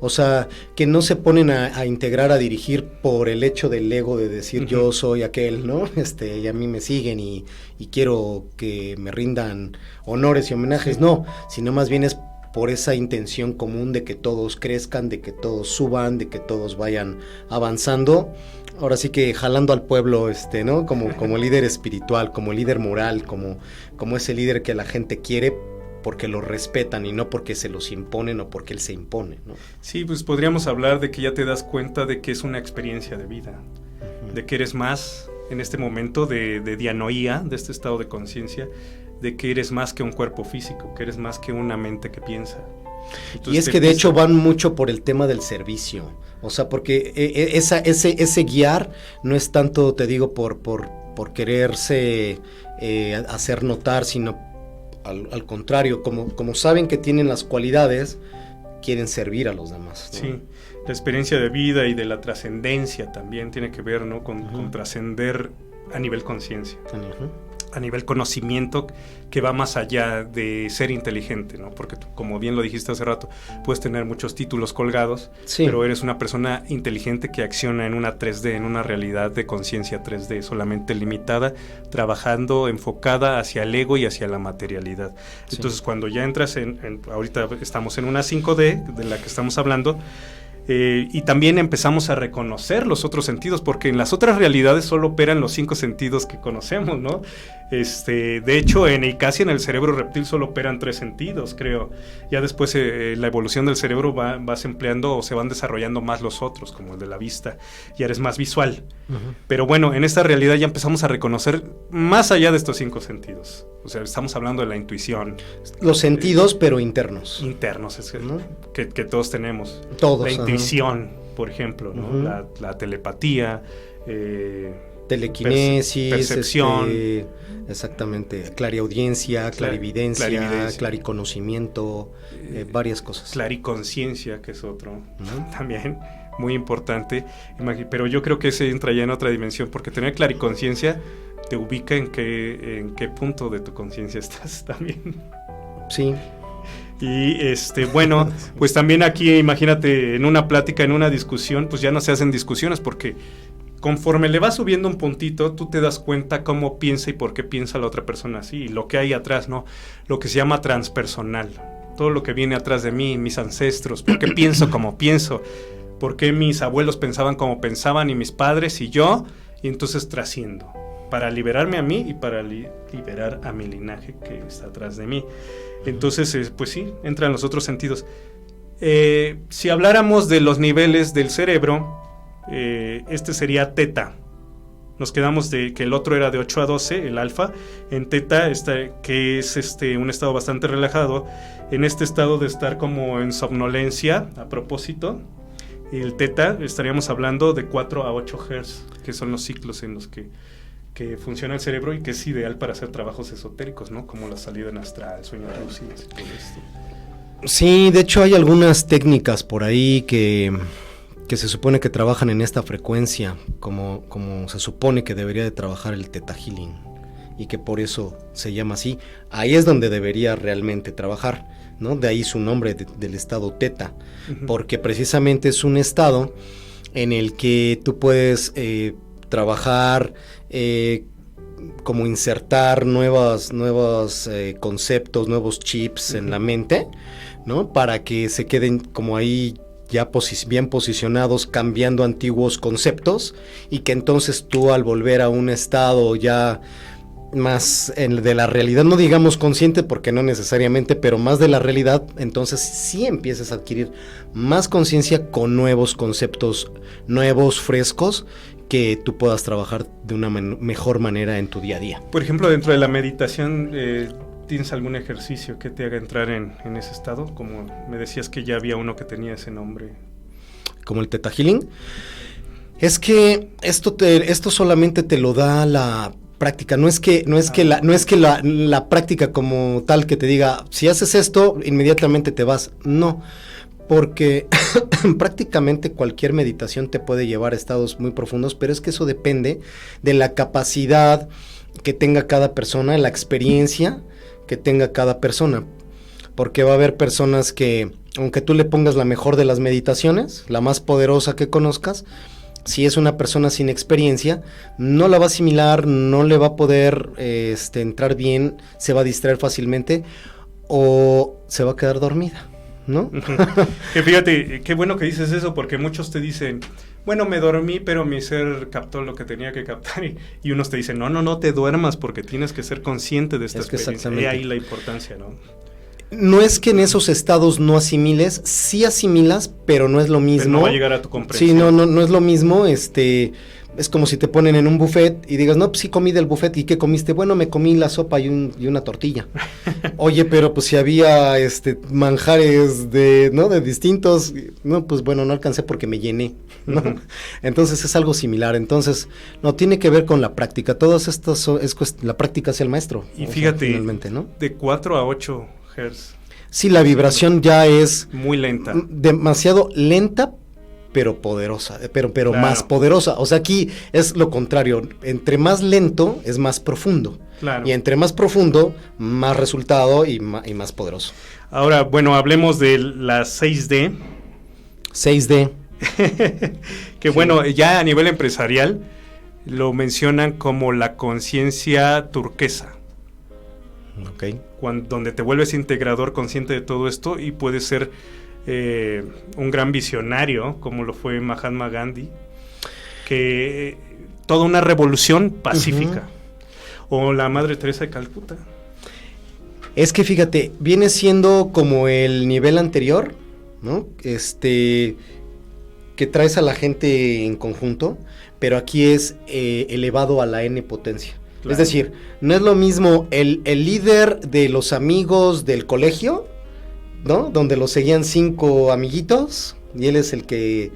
O sea, que no se ponen a integrar, a dirigir por el hecho del ego de decir yo soy aquel, ¿no? Y a mí me siguen y quiero que me rindan honores y homenajes. No, sino más bien es por esa intención común de que todos crezcan, de que todos suban, de que todos vayan avanzando. Ahora sí que jalando al pueblo, ¿no? Como líder espiritual, como líder moral, como ese líder que la gente quiere porque lo respetan y no porque se los imponen o porque él se impone, ¿no? Sí, pues podríamos hablar de que ya te das cuenta de que es una experiencia de vida, de que eres más en este momento de dianoía, de este estado de conciencia, de que eres más que un cuerpo físico, que eres más que una mente que piensa. Entonces, y es que de hecho van mucho por el tema del servicio, o sea, porque ese guiar no es tanto, te digo, por quererse hacer notar, sino al contrario, como saben que tienen las cualidades, quieren servir a los demás, ¿no? Sí, la experiencia de vida y de la trascendencia también tiene que ver, ¿no? Con trascender a nivel conciencia. A nivel conocimiento que va más allá de ser inteligente, ¿no? Porque tú, como bien lo dijiste hace rato, puedes tener muchos títulos colgados, sí, pero eres una persona inteligente que acciona en una 3D, en una realidad de conciencia 3D, solamente limitada, trabajando, enfocada hacia el ego y hacia la materialidad. Sí. Entonces, cuando ya entras ahorita estamos en una 5D, de la que estamos hablando, y también empezamos a reconocer los otros sentidos, porque en las otras realidades solo operan los 5 sentidos que conocemos, ¿no? De hecho, casi en el cerebro reptil solo operan 3 sentidos, creo. Ya después la evolución del cerebro vas empleando o se van desarrollando más los otros, como el de la vista, y eres más visual. Uh-huh. Pero bueno, en esta realidad ya empezamos a reconocer más allá de estos 5 sentidos. O sea, estamos hablando de la intuición. Los sentidos, pero internos. Internos, que todos tenemos. Todos. La intuición, por ejemplo, ¿no? Uh-huh. La telepatía, telequinesis, percepción, exactamente, clariaudiencia, clarividencia, clariconocimiento, varias cosas. Clariconciencia, que es otro, ¿no? También muy importante, pero yo creo que ese entra ya en otra dimensión, porque tener clariconciencia te ubica en qué punto de tu conciencia estás también. Sí. Y bueno, pues también aquí, imagínate, en una plática, en una discusión, pues ya no se hacen discusiones, porque conforme le vas subiendo un puntito, tú te das cuenta cómo piensa y por qué piensa la otra persona así, y lo que hay atrás, ¿no? Lo que se llama transpersonal. Todo lo que viene atrás de mí, mis ancestros, por qué pienso como pienso, por qué mis abuelos pensaban como pensaban, y mis padres y yo, y entonces trasciendo, para liberarme a mí y para liberar a mi linaje que está atrás de mí. Entonces, pues sí, entran los otros sentidos. Si habláramos de los niveles del cerebro, sería teta. Nos quedamos de que el otro era de 8 a 12, el alfa. En teta, que es un estado bastante relajado. En este estado de estar como en somnolencia, a propósito, el teta, estaríamos hablando de 4 a 8 Hz, que son los ciclos en los que funciona el cerebro, y que es ideal para hacer trabajos esotéricos, ¿no? Como la salida en astral, sueños lúcidos y todo esto. Sí, de hecho hay algunas técnicas por ahí que se supone que trabajan en esta frecuencia, como se supone que debería de trabajar el Theta Healing, y que por eso se llama así. Ahí es donde debería realmente trabajar, ¿no? De ahí su nombre del estado Theta, uh-huh. Porque precisamente es un estado en el que tú puedes trabajar, como insertar nuevos conceptos, nuevos chips, uh-huh. en la mente, ¿no? Para que se queden como ahí ya bien posicionados, cambiando antiguos conceptos, y que entonces tú, al volver a un estado ya más de la realidad, no digamos consciente porque no necesariamente, pero más de la realidad, entonces sí empiezas a adquirir más conciencia con nuevos conceptos, nuevos, frescos, que tú puedas trabajar de una mejor manera en tu día a día. Por ejemplo, dentro de la meditación, ¿tienes algún ejercicio que te haga entrar en ese estado? Como me decías que ya había uno que tenía ese nombre. ¿Como el Theta Healing? Es que esto solamente te lo da la práctica. No es que la práctica como tal que te diga, si haces esto, inmediatamente te vas. No, porque prácticamente cualquier meditación te puede llevar a estados muy profundos, pero es que eso depende de la capacidad que tenga cada persona, la experiencia que tenga cada persona, porque va a haber personas que, aunque tú le pongas la mejor de las meditaciones, la más poderosa que conozcas, si es una persona sin experiencia, no la va a asimilar, no le va a poder entrar bien, se va a distraer fácilmente o se va a quedar dormida, ¿no? Que fíjate, qué bueno que dices eso, porque muchos te dicen, bueno, me dormí, pero mi ser captó lo que tenía que captar, y unos te dicen, no te duermas, porque tienes que ser consciente de esta experiencia. Y ahí la importancia, ¿no? No es que en esos estados no asimiles, sí asimilas, pero no es lo mismo. Pero no va a llegar a tu comprensión. Sí, no es lo mismo, es como si te ponen en un buffet y digas, no, pues sí comí del buffet, ¿y qué comiste? Bueno, me comí la sopa y una tortilla. Oye, pero pues si había manjares de distintos, no, pues bueno, no alcancé porque me llené, ¿no? Uh-huh. Entonces es algo similar. Entonces, no tiene que ver con la práctica. Todas estas la práctica hacia el maestro. Y fíjate, finalmente, ¿no? De 4 a 8 Hz. Sí, la vibración ya es muy lenta. Demasiado lenta, pero poderosa, pero claro, más poderosa. O sea, aquí es lo contrario. Entre más lento es más profundo. Claro. Y entre más profundo, más resultado y más poderoso. Ahora, bueno, hablemos de la 6D. 6D. Que sí. Bueno, ya a nivel empresarial lo mencionan como la conciencia turquesa. Okay. Donde te vuelves integrador, consciente de todo esto, y puedes ser un gran visionario, como lo fue Mahatma Gandhi, que toda una revolución pacífica. O la Madre Teresa de Calcuta. Es que fíjate, viene siendo como el nivel anterior, ¿no? Que traes a la gente en conjunto, pero aquí es elevado a la n potencia. Claro. Es decir, no es lo mismo el líder de los amigos del colegio, ¿no? Donde lo seguían 5 amiguitos, y él es el que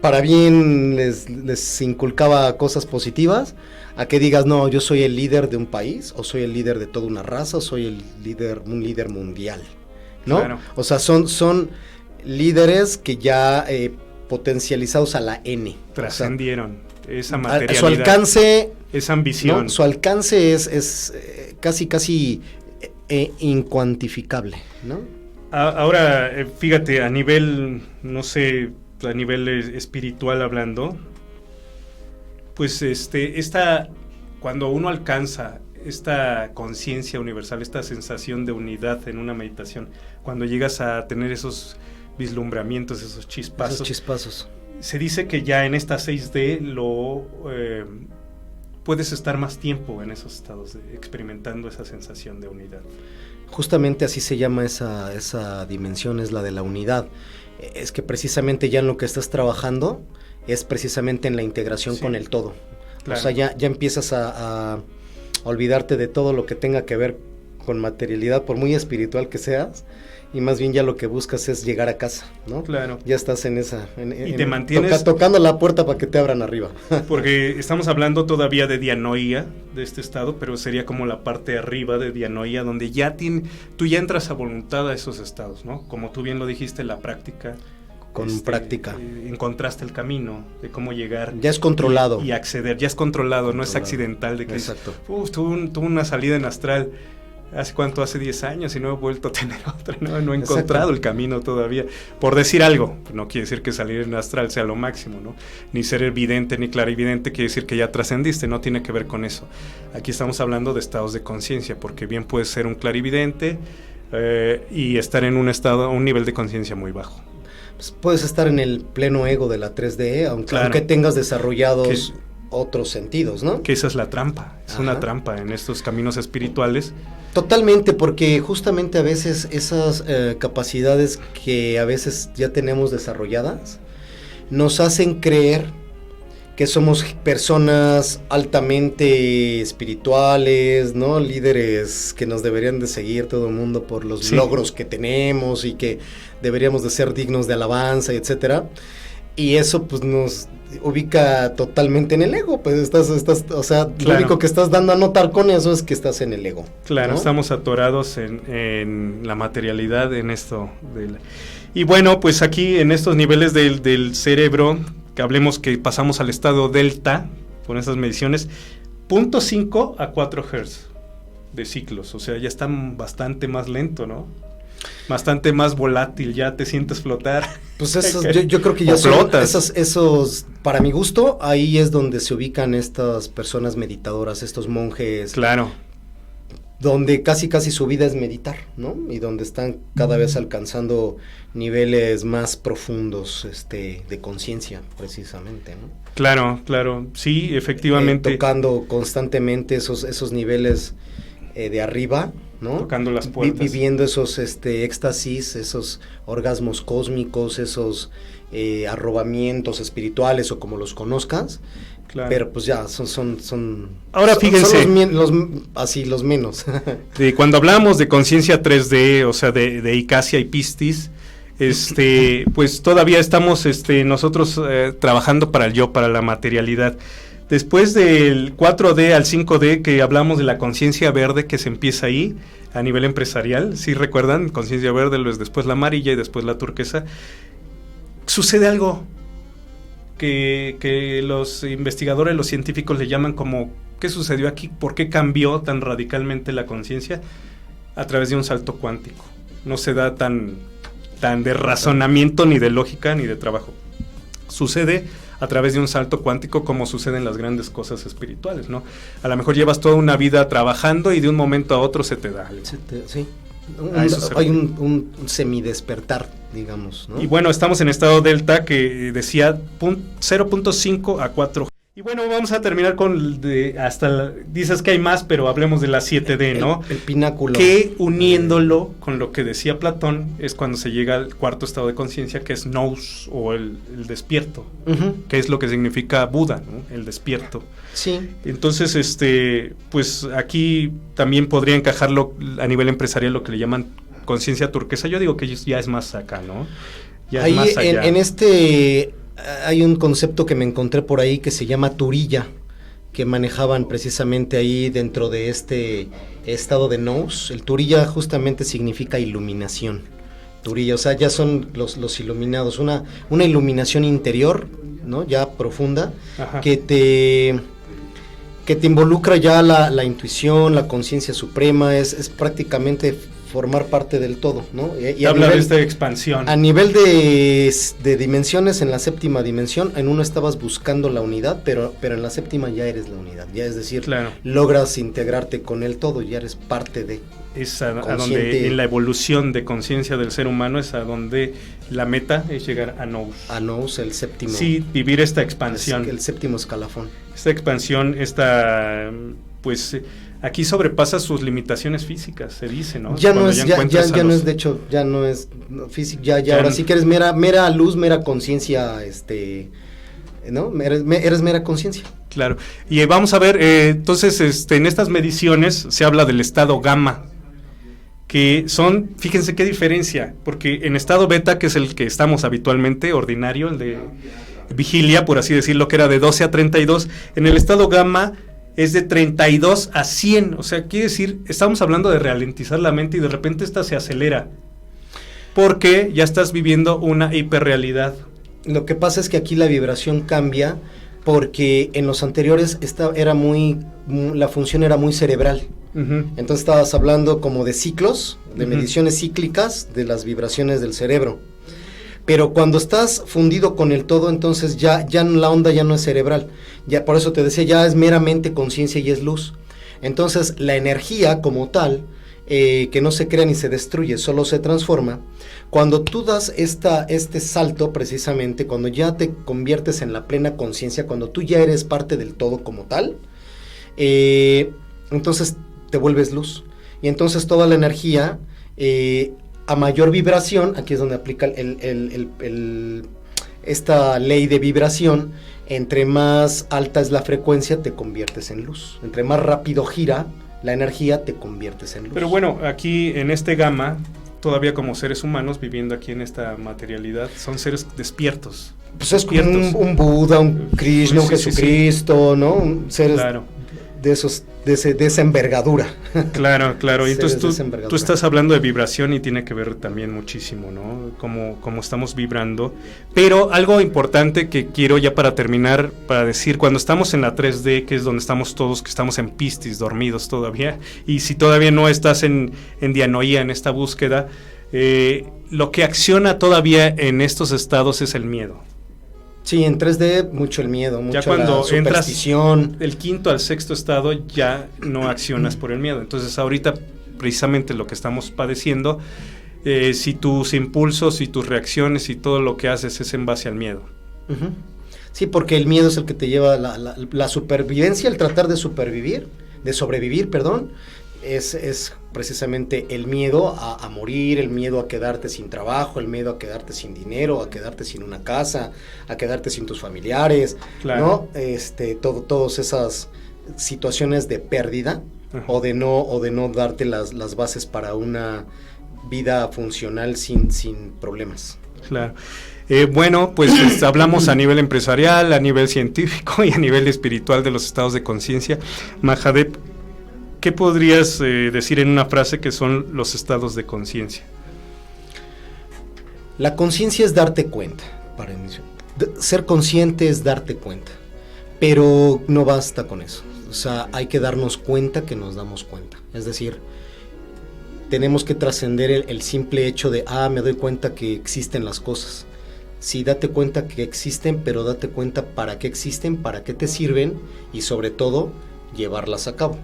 para bien les inculcaba cosas positivas, a que digas, no, yo soy el líder de un país, o soy el líder de toda una raza, o soy un líder mundial, ¿no? Claro. O sea, son líderes que ya potencializados a la N. Trascendieron, o sea, esa materialidad. Su alcance... Esa ambición. ¿no? Su alcance es casi incuantificable, ¿no? Ahora, fíjate, a nivel, no sé, a nivel espiritual hablando, pues cuando uno alcanza esta conciencia universal, esta sensación de unidad en una meditación, cuando llegas a tener esos vislumbramientos, esos chispazos, se dice que ya en esta 6D puedes estar más tiempo en esos estados, experimentando esa sensación de unidad. Justamente así se llama esa dimensión, es la de la unidad. Es que precisamente ya en lo que estás trabajando es precisamente en la integración con el todo. Claro. O sea, ya empiezas a olvidarte de todo lo que tenga que ver con materialidad, por muy espiritual que seas, y más bien ya lo que buscas es llegar a casa, ¿no? Claro. Ya estás en esa... y te mantienes... tocando la puerta para que te abran arriba. Porque estamos hablando todavía de dianoía, de este estado, pero sería como la parte arriba de dianoía, donde tú ya entras a voluntad a esos estados, ¿no? Como tú bien lo dijiste, la práctica... Con práctica. Encontraste el camino de cómo llegar. Ya es controlado. Y acceder, ya es controlado, no es accidental de que... Exacto. Tuve una salida en astral... ¿Hace cuánto? Hace 10 años y no he vuelto a tener otra, no he encontrado el camino todavía, por decir algo. No quiere decir que salir en astral sea lo máximo, ¿no? Ni ser evidente ni clarividente quiere decir que ya trascendiste, no tiene que ver con eso. Aquí estamos hablando de estados de conciencia, porque bien puedes ser un clarividente y estar en un nivel de conciencia muy bajo. Pues puedes estar en el pleno ego de la 3D, aunque tengas desarrollados otros sentidos, ¿no? Que esa es la trampa, es una trampa en estos caminos espirituales. Totalmente, porque justamente a veces esas capacidades que a veces ya tenemos desarrolladas nos hacen creer que somos personas altamente espirituales, ¿no? Líderes que nos deberían de seguir todo el mundo por los logros que tenemos y que deberíamos de ser dignos de alabanza, etcétera. Y eso pues nos ubica totalmente en el ego, pues estás, o sea, claro. Lo único que estás dando a notar con eso es que estás en el ego. Claro, ¿no? Estamos atorados en la materialidad, en esto. Y bueno, pues aquí en estos niveles del cerebro, que hablemos que pasamos al estado delta, con estas mediciones, 0.5 a 4 Hz de ciclos, o sea, ya están bastante más lento, ¿no? Bastante más volátil, ya te sientes flotar. Pues esos, yo creo que ya son esos, para mi gusto, ahí es donde se ubican estas personas meditadoras, estos monjes. Claro. Donde casi su vida es meditar, ¿no? Y donde están cada vez alcanzando niveles más profundos de conciencia, precisamente, ¿no? Claro, sí, efectivamente. Tocando constantemente esos niveles de arriba, ¿no? Tocando las puertas. Viviendo esos éxtasis, esos orgasmos cósmicos, esos arrobamientos espirituales o como los conozcas. Claro. Pero pues ya son ahora fíjense los menos. Cuando hablamos de conciencia 3D, o sea de Icacia y Pistis, pues todavía estamos nosotros trabajando para el yo, para la materialidad. Después del 4D al 5D, que hablamos de la conciencia verde que se empieza ahí a nivel empresarial, ¿sí recuerdan? Conciencia verde, después la amarilla y después la turquesa. Sucede algo que los investigadores, los científicos le llaman como ¿qué sucedió aquí? ¿Por qué cambió tan radicalmente la conciencia? A través de un salto cuántico. No se da tan de razonamiento, ni de lógica, ni de trabajo. Sucede a través de un salto cuántico, como sucede en las grandes cosas espirituales, ¿no? A lo mejor llevas toda una vida trabajando y de un momento a otro se te da algo. Sí. Hay un semidespertar, digamos, ¿no? Y bueno, estamos en estado delta que decía 0.5 a 4. Y bueno, vamos a terminar con dices que hay más, pero hablemos de la 7D, ¿no? El pináculo. Que uniéndolo con lo que decía Platón, es cuando se llega al cuarto estado de conciencia, que es nous, o el despierto, que es lo que significa Buda, ¿no? El despierto. Sí. Entonces, pues aquí también podría encajarlo a nivel empresarial, lo que le llaman conciencia turquesa. Yo digo que ya es más acá, ¿no? Ya ahí es más allá. Hay un concepto que me encontré por ahí que se llama turilla, que manejaban precisamente ahí dentro de este estado de nous. El turilla justamente significa iluminación. Turilla, o sea, ya son los iluminados, una iluminación interior, ¿no? Ya profunda, que te involucra ya la intuición, la conciencia suprema, es prácticamente formar parte del todo, ¿no? Y habla de esta expansión. A nivel de dimensiones, en la séptima dimensión, en uno estabas buscando la unidad, pero en la séptima ya eres la unidad, ya es decir, claro, logras integrarte con el todo, ya eres parte de. Es a donde en la evolución de conciencia del ser humano es a donde la meta es llegar a nous. A nous, el séptimo. Sí, vivir esta expansión. El séptimo escalafón. Esta expansión, pues aquí sobrepasa sus limitaciones físicas, se dice, ¿no? Ya no es, de hecho, ya no es físico, ya ahora sí que eres mera luz, mera conciencia, ¿no? Eres mera conciencia. Claro. Y vamos a ver, entonces, en estas mediciones se habla del estado gamma, que son, fíjense qué diferencia, porque en estado beta, que es el que estamos habitualmente, ordinario, el de vigilia, por así decirlo, que era de 12 a 32, en el estado gamma es de 32 a 100, o sea, quiere decir, estamos hablando de ralentizar la mente y de repente esta se acelera, porque ya estás viviendo una hiperrealidad. Lo que pasa es que aquí la vibración cambia, porque en los anteriores la función era muy cerebral. Entonces estabas hablando como de ciclos, de mediciones cíclicas de las vibraciones del cerebro. Pero cuando estás fundido con el todo, entonces ya la onda ya no es cerebral. Ya, por eso te decía, ya es meramente conciencia y es luz. Entonces la energía como tal, que no se crea ni se destruye, solo se transforma. Cuando tú das este salto, precisamente, cuando ya te conviertes en la plena conciencia, cuando tú ya eres parte del todo como tal, entonces te vuelves luz. Y entonces toda la energía, a mayor vibración, aquí es donde aplica esta ley de vibración, entre más alta es la frecuencia, te conviertes en luz. Entre más rápido gira la energía, te conviertes en luz. Pero bueno, aquí en este gamma, todavía como seres humanos viviendo aquí en esta materialidad, son seres despiertos. Pues es como un Buda, un Krishna, un Jesucristo, ¿no? Seres de esa envergadura. Claro. Entonces tú estás hablando de vibración y tiene que ver también muchísimo, ¿no? Como estamos vibrando. Pero algo importante que quiero ya para terminar, para decir, cuando estamos en la 3D, que es donde estamos todos, que estamos en pistis, dormidos todavía, y si todavía no estás en dianoía, en esta búsqueda, lo que acciona todavía en estos estados es el miedo. Sí, en 3D mucho el miedo, mucho ya cuando la superstición. Entras del quinto al sexto estado ya no accionas por el miedo. Entonces ahorita precisamente lo que estamos padeciendo, si tus impulsos y tus reacciones y todo lo que haces es en base al miedo. Sí, porque el miedo es el que te lleva la supervivencia, el tratar de sobrevivir, es precisamente el miedo a morir, el miedo a quedarte sin trabajo, el miedo a quedarte sin dinero, a quedarte sin una casa, a quedarte sin tus familiares, ¿no? Todas esas situaciones de pérdida o de no darte las bases para una vida funcional sin problemas. Claro. Bueno, pues hablamos a nivel empresarial, a nivel científico y a nivel espiritual de los estados de conciencia. Mahadev, ¿qué podrías decir en una frase que son los estados de conciencia? La conciencia es darte cuenta, para iniciar. Ser consciente es darte cuenta, pero no basta con eso. O sea, hay que darnos cuenta que nos damos cuenta. Es decir, tenemos que trascender el simple hecho de, me doy cuenta que existen las cosas. Sí, date cuenta que existen, pero date cuenta para qué existen, para qué te sirven y sobre todo, llevarlas a cabo.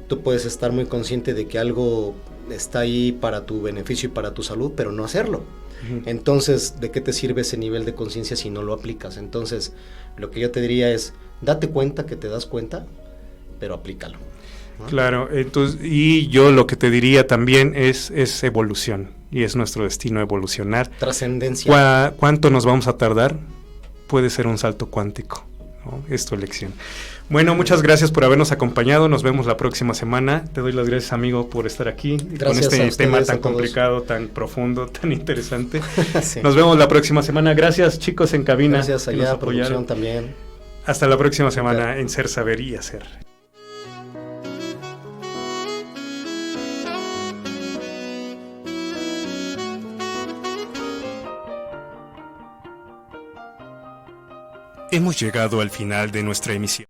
Tú puedes estar muy consciente de que algo está ahí para tu beneficio y para tu salud, pero no hacerlo. Entonces, ¿de qué te sirve ese nivel de conciencia si no lo aplicas? Entonces, lo que yo te diría es, Date cuenta que te das cuenta, pero aplícalo, ¿no? Claro, entonces, y yo lo que te diría también es evolución, y es nuestro destino evolucionar. Trascendencia. ¿Cuánto nos vamos a tardar? Puede ser un salto cuántico, ¿no? Es tu elección. Bueno, muchas gracias por habernos acompañado. Nos vemos la próxima semana. Te doy las gracias, amigo, por estar aquí Gracias con este tema tan a todos. complicado, tan profundo, tan interesante. Sí. Nos vemos la próxima semana. Gracias, chicos en cabina. Gracias que nos allá, apoyaron. producción también. Hasta la próxima semana en Ser, Saber y Hacer. Hemos llegado al final de nuestra emisión.